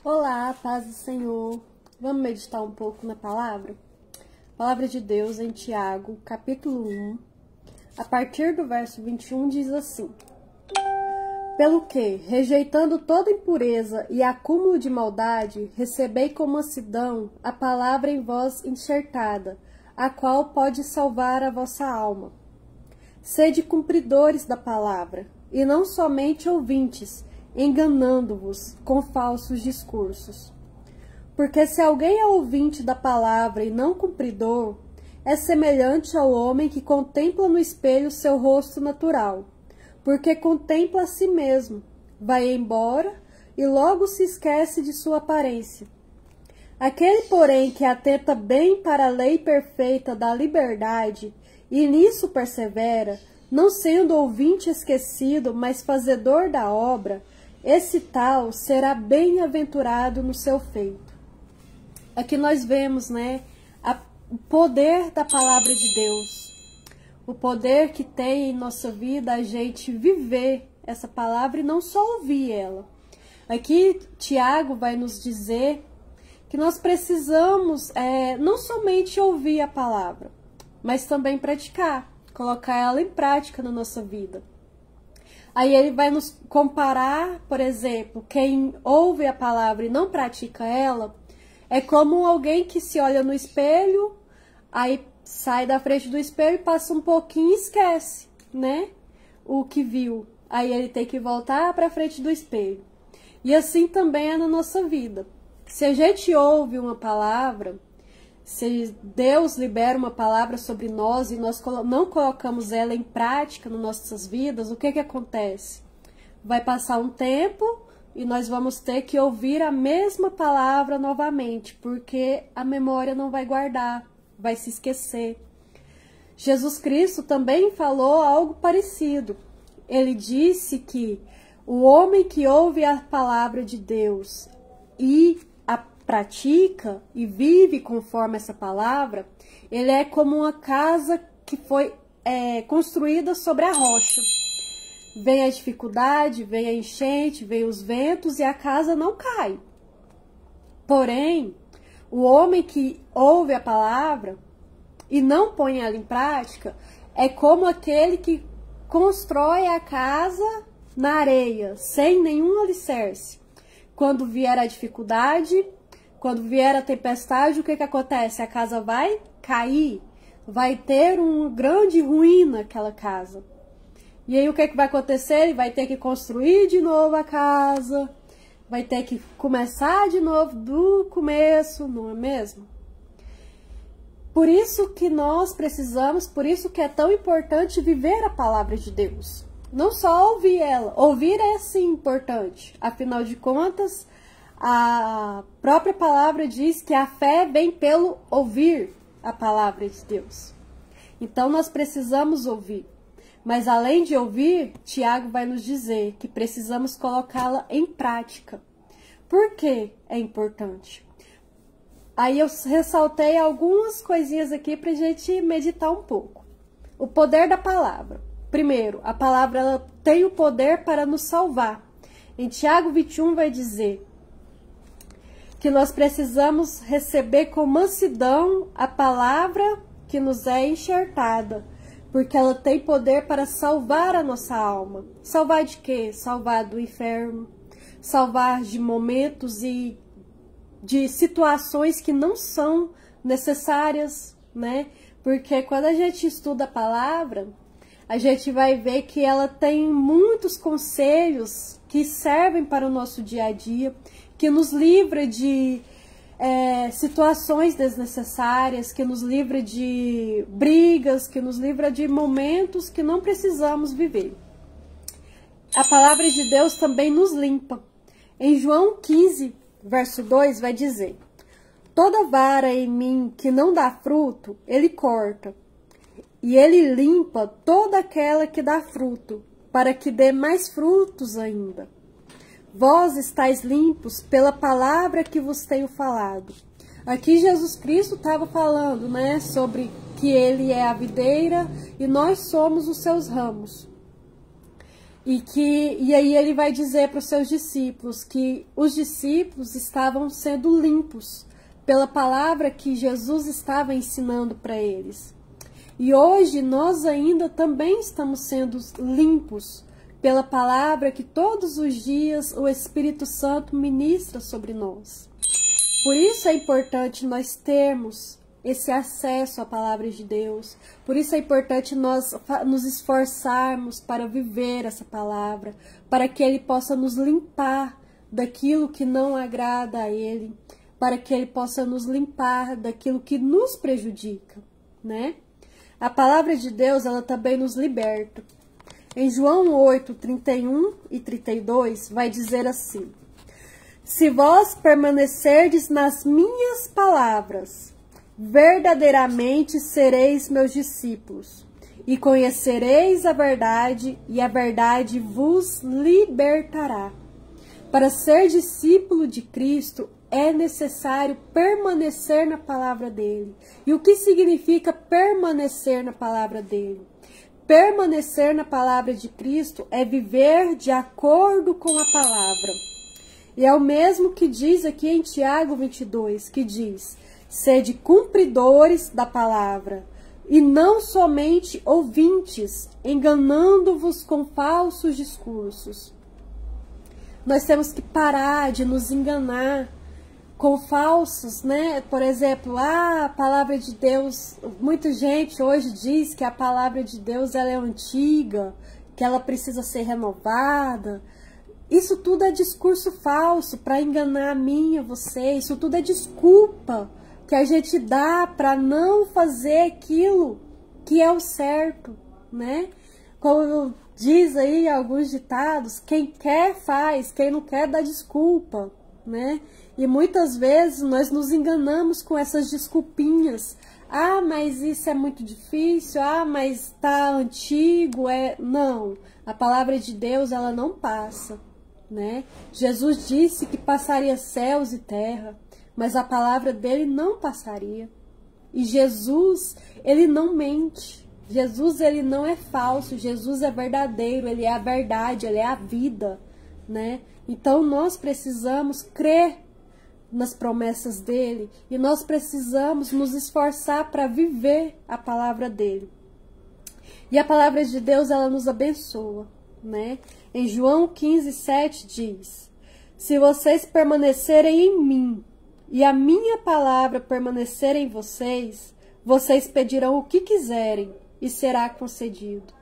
Olá, paz do Senhor. Vamos meditar um pouco na palavra? A palavra de Deus em Tiago, capítulo 1, a partir do verso 21, diz assim: Pelo que, rejeitando toda impureza e acúmulo de maldade, recebei com mansidão a palavra em vós enxertada, a qual pode salvar a vossa alma. Sede cumpridores da palavra, e não somente ouvintes, enganando-vos com falsos discursos. Porque se alguém é ouvinte da palavra e não cumpridor, é semelhante ao homem que contempla no espelho seu rosto natural, porque contempla a si mesmo, vai embora e logo se esquece de sua aparência. Aquele, porém, que atenta bem para a lei perfeita da liberdade e nisso persevera, não sendo ouvinte esquecido, mas fazedor da obra, esse tal será bem-aventurado no seu feito. Aqui nós vemos, o poder da palavra de Deus. O poder que tem em nossa vida a gente viver essa palavra e não só ouvir ela. Aqui Tiago vai nos dizer que nós precisamos não somente ouvir a palavra, mas também praticar, colocar ela em prática na nossa vida. Aí ele vai nos comparar, por exemplo, quem ouve a palavra e não pratica ela, é como alguém que se olha no espelho, aí sai da frente do espelho, passa um pouquinho e esquece, o que viu. Aí ele tem que voltar para frente do espelho. E assim também é na nossa vida. Se a gente ouve uma palavra, se Deus libera uma palavra sobre nós e nós não colocamos ela em prática nas nossas vidas, o que acontece? Vai passar um tempo e nós vamos ter que ouvir a mesma palavra novamente, porque a memória não vai guardar, vai se esquecer. Jesus Cristo também falou algo parecido. Ele disse que o homem que ouve a palavra de Deus e a pratica e vive conforme essa palavra, ele é como uma casa que foi construída sobre a rocha. Vem a dificuldade, vem a enchente, vem os ventos e a casa não cai. Porém, o homem que ouve a palavra e não põe ela em prática é como aquele que constrói a casa na areia, sem nenhum alicerce. Quando vier a dificuldade, quando vier a tempestade, o que acontece? A casa vai cair, vai ter uma grande ruína aquela casa. E aí o que vai acontecer? Ele vai ter que construir de novo a casa, vai ter que começar de novo do começo, não é mesmo? Por isso que nós precisamos, por isso que é tão importante viver a palavra de Deus. Não só ouvir ela, ouvir é sim importante, afinal de contas, a própria palavra diz que a fé vem pelo ouvir a palavra de Deus. Então nós precisamos ouvir. Mas além de ouvir, Tiago vai nos dizer que precisamos colocá-la em prática. Por que é importante? Aí eu ressaltei algumas coisinhas aqui para a gente meditar um pouco. O poder da palavra. Primeiro, a palavra ela tem o poder para nos salvar. Em Tiago 21 vai dizer que nós precisamos receber com mansidão a palavra que nos é enxertada, porque ela tem poder para salvar a nossa alma. Salvar de quê? Salvar do inferno, salvar de momentos e de situações que não são necessárias, Porque quando a gente estuda a palavra, a gente vai ver que ela tem muitos conselhos que servem para o nosso dia a dia, que nos livra de situações desnecessárias, que nos livra de brigas, que nos livra de momentos que não precisamos viver. A palavra de Deus também nos limpa. Em João 15, verso 2, vai dizer: Toda vara em mim que não dá fruto, ele corta, e ele limpa toda aquela que dá fruto, para que dê mais frutos ainda. Vós estáis limpos pela palavra que vos tenho falado. Aqui Jesus Cristo estava falando, sobre que ele é a videira e nós somos os seus ramos. E aí ele vai dizer para os seus discípulos que os discípulos estavam sendo limpos pela palavra que Jesus estava ensinando para eles. E hoje nós ainda também estamos sendo limpos pela palavra que todos os dias o Espírito Santo ministra sobre nós. Por isso é importante nós termos esse acesso à palavra de Deus. Por isso é importante nós nos esforçarmos para viver essa palavra, para que Ele possa nos limpar daquilo que não agrada a Ele, para que Ele possa nos limpar daquilo que nos prejudica, né? A palavra de Deus, ela também nos liberta. Em João 8, 31 e 32, vai dizer assim: se vós permanecerdes nas minhas palavras, verdadeiramente sereis meus discípulos, e conhecereis a verdade, e a verdade vos libertará. Para ser discípulo de Cristo, é necessário permanecer na palavra dele. E o que significa permanecer na palavra dele? Permanecer na palavra de Cristo é viver de acordo com a palavra. E é o mesmo que diz aqui em Tiago 22, que diz: sede cumpridores da palavra, e não somente ouvintes, enganando-vos com falsos discursos. Nós temos que parar de nos enganar com falsos, né? Por exemplo, a palavra de Deus, muita gente hoje diz que a palavra de Deus ela é antiga, que ela precisa ser renovada. Isso tudo é discurso falso para enganar a mim e a você. Isso tudo é desculpa que a gente dá para não fazer aquilo que é o certo, né? Como diz aí alguns ditados, quem quer faz, quem não quer dá desculpa, né? E muitas vezes nós nos enganamos com essas desculpinhas. Ah, mas isso é muito difícil. Ah, mas tá antigo. Não, a palavra de Deus ela não passa, né? Jesus disse que passaria céus e terra, mas a palavra dele não passaria. E Jesus, ele não mente. Jesus, ele não é falso. Jesus é verdadeiro, ele é a verdade, ele é a vida, né? Então nós precisamos crer nas promessas dele e nós precisamos nos esforçar para viver a palavra dele. E a palavra de Deus, ela nos abençoa, né? Em João 15, 7 diz: se vocês permanecerem em mim e a minha palavra permanecer em vocês, vocês pedirão o que quiserem e será concedido,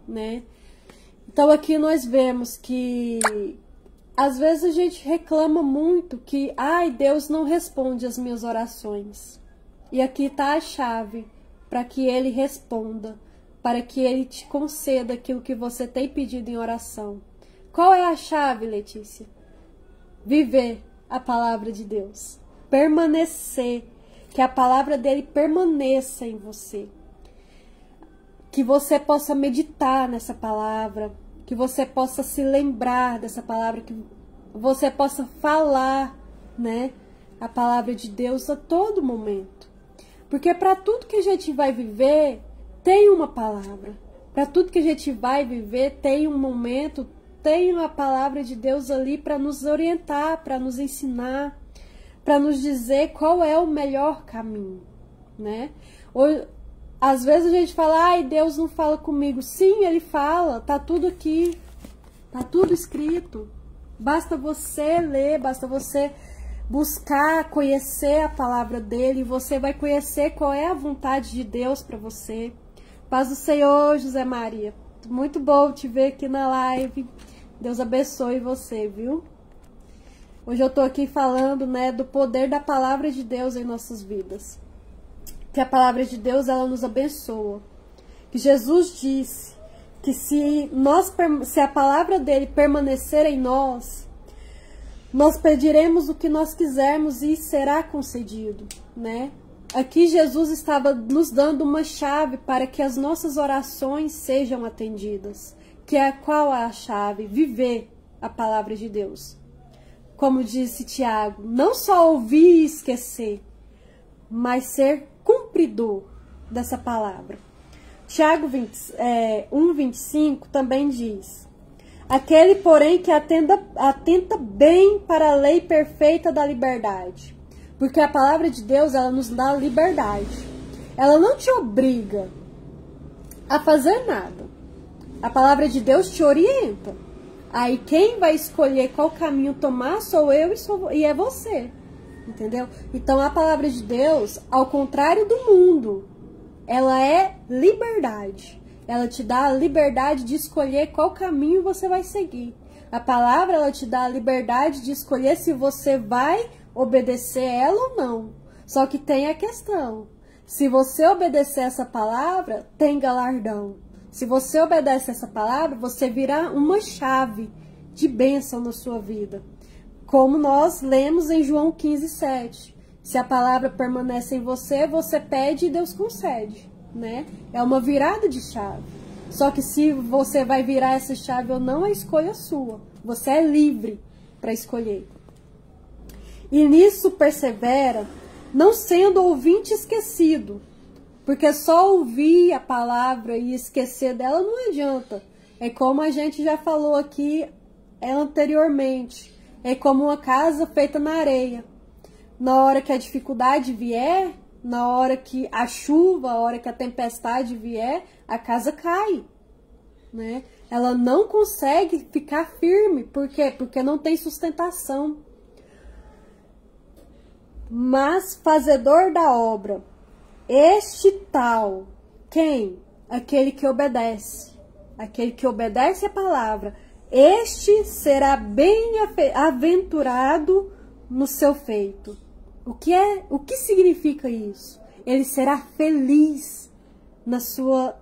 né? Então aqui nós vemos que às vezes a gente reclama muito que, ai, Deus não responde as minhas orações. E aqui está a chave para que Ele responda, para que Ele te conceda aquilo que você tem pedido em oração. Qual é a chave, Letícia? Viver a palavra de Deus. Permanecer. Que a palavra dele permaneça em você. Que você possa meditar nessa palavra. Que você possa se lembrar dessa palavra, que você possa falar, né, a palavra de Deus a todo momento. Porque para tudo que a gente vai viver, tem uma palavra. Para tudo que a gente vai viver, tem um momento, tem uma palavra de Deus ali para nos orientar, para nos ensinar, para nos dizer qual é o melhor caminho, né? Às vezes a gente fala, ai, Deus não fala comigo. Sim, Ele fala, tá tudo aqui, tá tudo escrito. Basta você ler, basta você buscar, conhecer a palavra dele, e você vai conhecer qual é a vontade de Deus para você. Paz do Senhor, José Maria. Muito bom te ver aqui na live. Deus abençoe você, viu? Hoje eu tô aqui falando, né, do poder da palavra de Deus em nossas vidas. Que a palavra de Deus, ela nos abençoa. Que Jesus disse que se a palavra dele permanecer em nós, nós pediremos o que nós quisermos e será concedido, né? Aqui Jesus estava nos dando uma chave para que as nossas orações sejam atendidas. Que é qual é a chave? Viver a palavra de Deus. Como disse Tiago, não só ouvir e esquecer, mas ser cumpridor dessa palavra. Tiago 1:25 também diz: Aquele, porém, que atenta bem para a lei perfeita da liberdade. Porque a palavra de Deus, ela nos dá liberdade. Ela não te obriga a fazer nada. A palavra de Deus te orienta. Aí quem vai escolher qual caminho tomar sou eu e é você. Entendeu? Então a palavra de Deus, ao contrário do mundo, ela é liberdade. Ela te dá a liberdade de escolher qual caminho você vai seguir. A palavra, ela te dá a liberdade de escolher se você vai obedecer ela ou não. Só que tem a questão. Se você obedecer essa palavra, tem galardão. Se você obedece essa palavra, você virá uma chave de bênção na sua vida. Como nós lemos em João 15:7. Se a palavra permanece em você, você pede e Deus concede, né? É uma virada de chave. Só que se você vai virar essa chave ou não, a escolha é sua. Você é livre para escolher. E nisso persevera, não sendo ouvinte esquecido. Porque só ouvir a palavra e esquecer dela não adianta. É como a gente já falou aqui anteriormente. É como uma casa feita na areia. Na hora que a dificuldade vier, na hora que a chuva, a hora que a tempestade vier, a casa cai, né? Ela não consegue ficar firme. Por quê? Porque não tem sustentação. Mas fazedor da obra, este tal, quem? Aquele que obedece. Aquele que obedece a palavra. Este será bem-aventurado no seu feito. O que significa isso? Ele será feliz na sua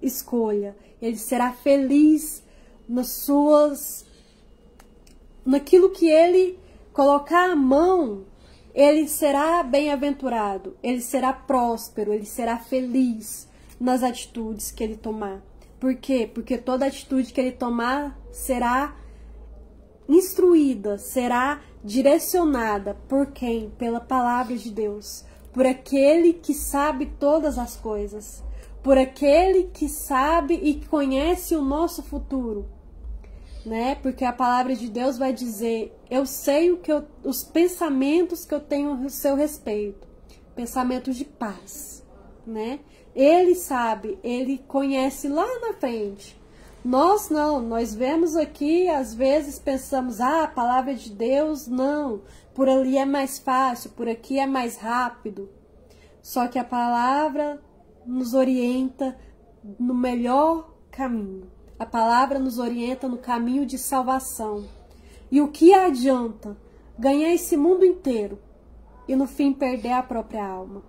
escolha. Ele será feliz naquilo que ele colocar a mão. Ele será bem-aventurado, ele será próspero, ele será feliz nas atitudes que ele tomar. Por quê? Porque toda atitude que ele tomar será instruída, será direcionada por quem? Pela palavra de Deus. Por aquele que sabe todas as coisas. Por aquele que sabe e conhece o nosso futuro. Né? Porque a palavra de Deus vai dizer, eu sei os pensamentos que eu tenho a seu respeito, pensamentos de paz, né? Ele sabe, ele conhece lá na frente. Nós não, nós vemos aqui, às vezes pensamos, a palavra de Deus, não, por ali é mais fácil, por aqui é mais rápido. Só que a palavra nos orienta no melhor caminho. A palavra nos orienta no caminho de salvação. E o que adianta ganhar esse mundo inteiro e no fim perder a própria alma?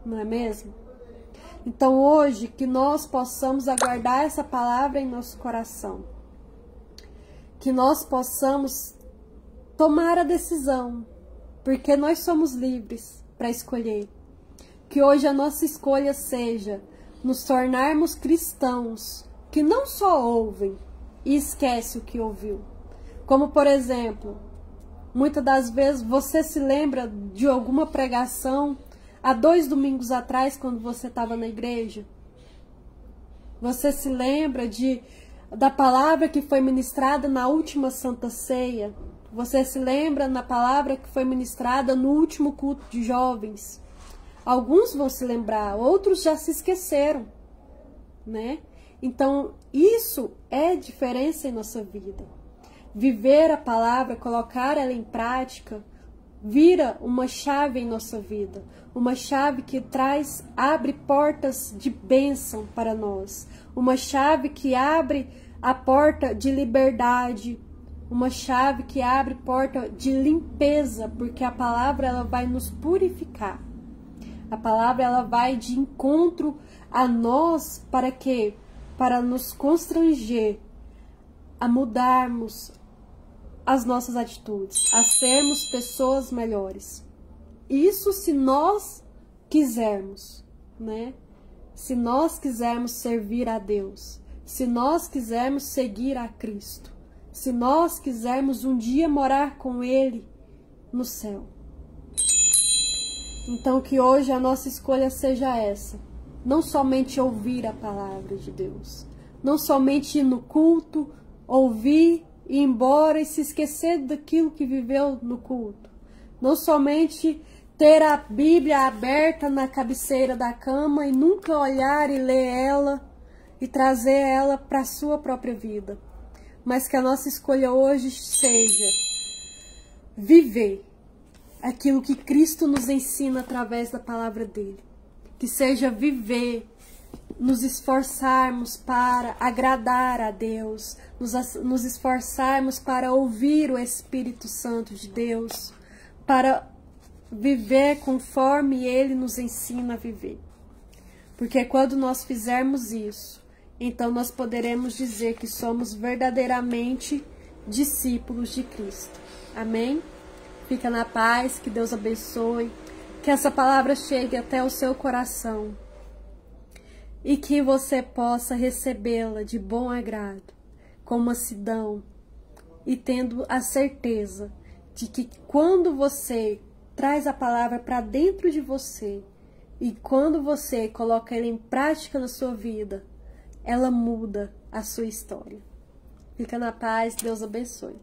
Não é mesmo? Então hoje que nós possamos aguardar essa palavra em nosso coração. Que nós possamos tomar a decisão. Porque nós somos livres para escolher. Que hoje a nossa escolha seja nos tornarmos cristãos que não só ouvem e esquece o que ouviu. Como, por exemplo, muitas das vezes você se lembra de alguma pregação há 2 domingos atrás, quando você estava na igreja. Você se lembra da palavra que foi ministrada na última Santa Ceia. Você se lembra da palavra que foi ministrada no último culto de jovens. Alguns vão se lembrar, outros já se esqueceram, né? Então, isso é diferença em nossa vida. Viver a palavra, colocar ela em prática, vira uma chave em nossa vida. Uma chave que abre portas de bênção para nós. Uma chave que abre a porta de liberdade. Uma chave que abre porta de limpeza, porque a palavra ela vai nos purificar. A palavra ela vai de encontro a nós para quê? Para nos constranger a mudarmos as nossas atitudes, a sermos pessoas melhores. Isso se nós quisermos, né? Se nós quisermos servir a Deus, se nós quisermos seguir a Cristo, se nós quisermos um dia morar com Ele no céu. Então que hoje a nossa escolha seja essa. Não somente ouvir a palavra de Deus, não somente ir no culto, ouvir e ir embora e se esquecer daquilo que viveu no culto. Não somente ter a Bíblia aberta na cabeceira da cama e nunca olhar e ler ela e trazer ela para a sua própria vida. Mas que a nossa escolha hoje seja viver aquilo que Cristo nos ensina através da palavra dele. Que seja viver, nos esforçarmos para agradar a Deus, nos esforçarmos para ouvir o Espírito Santo de Deus, para viver conforme ele nos ensina a viver. Porque quando nós fizermos isso, então nós poderemos dizer que somos verdadeiramente discípulos de Cristo. Amém? Fica na paz, que Deus abençoe, que essa palavra chegue até o seu coração e que você possa recebê-la de bom agrado, com mansidão e tendo a certeza de que quando você traz a palavra para dentro de você e quando você coloca ela em prática na sua vida, ela muda a sua história. Fica na paz, Deus abençoe.